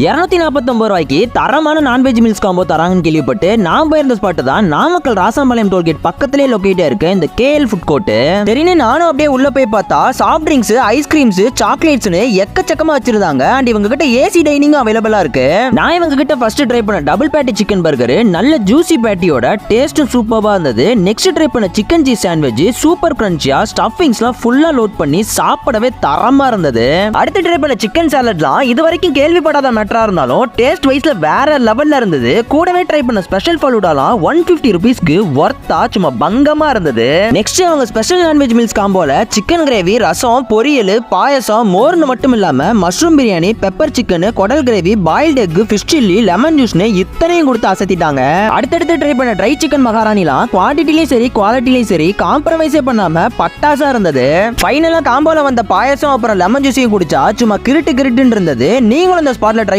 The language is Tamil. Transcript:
249 ரூபாய்க்கு தரமான நான்வெஜ் மீல்ஸ் காம்போ தராங்கன்னு கேள்விப்பட்டு நான் போயிருந்த ஸ்பாட் தான் நாமக்கல் ராசாம்பாளையம் டோல்கேட் பக்கத்திலே லொகேட் இருக்கு இந்த கேஎல் ஃபுட் கோர்ட். சரின்னு நானும் அப்படியே உள்ள போய் பார்த்தா சாஃப்ட் ட்ரிங்க்ஸ், ஐஸ்கிரீம்ஸ், சாக்லேட்ஸ்னு எக்கச்சக்கமா வச்சிருந்தாங்க. அண்ட் இவங்க கிட்ட ஏசி டைனிங் அவைலபிளா இருக்கு. நான் இவங்க கிட்ட ஃபர்ஸ்ட் ட்ரை பண்ண டபுள் பேட்டி சிக்கன் பர்கர் நல்ல ஜூசி பேட்டியோட டேஸ்டும் சூப்பரா இருந்தது. நெக்ஸ்ட் ட்ரை பண்ண சிக்கன் சீஸ் சாண்ட்விச் சூப்பர் கிரன்ச்சியா ஸ்டஃபிங்ஸ்லாம் ஃபுல்லா லோட் பண்ணி சாப்பிடவே தரமா இருந்தது. அடுத்து ட்ரை பண்ண சிக்கன் சாலட்லாம் இது வரைக்கும் கேள்விப்படாத மேட்டரா இருந்தாலும் டேஸ்ட் வைஸ்ல வேற லெவல்ல இருந்தது. கூடவே ட்ரை பண்ண ஸ்பெஷல் ஃபலூடாலாம் 150 ரூபீஸ்க்கு வர்த்தா சும்மா பங்கமா இருந்தது. நெக்ஸ்ட் அவங்க ஸ்பெஷல் நான்வெஜ் மீல்ஸ் காம்போல சிக்கன் கிரேவி, ரசம், பொரியல், பாயசம், மோர்னு மட்டும் இல்லாம மஷ்ரூம் பிரியாணி, பெப்பர் சிக்கன், குடல் gravy, boiled egg, fish chilli, lemon ஜூஸ்னு இத்தனையும் கொடுத்து அசத்திட்டாங்க. அடுத்தடுத்து ட்ரை பண்ண ட்ரை சிக்கன் மகாராணிலாம் குவான்டிட்டிலையும் சரி குவாலிட்டிலையும் சரி காம்ப்ரமைஸே பண்ணாம பட்டாசா இருந்தது. ஃபைனலா காம்போல வந்த பாயசம் அப்புறம் லெமன் ஜூஸையும் குடிச்சா சும்மா கிரிட்டு கிரிட்டுன்னு இருந்தது. நீங்களும் இந்த ஸ்பாட்ல ட்ரை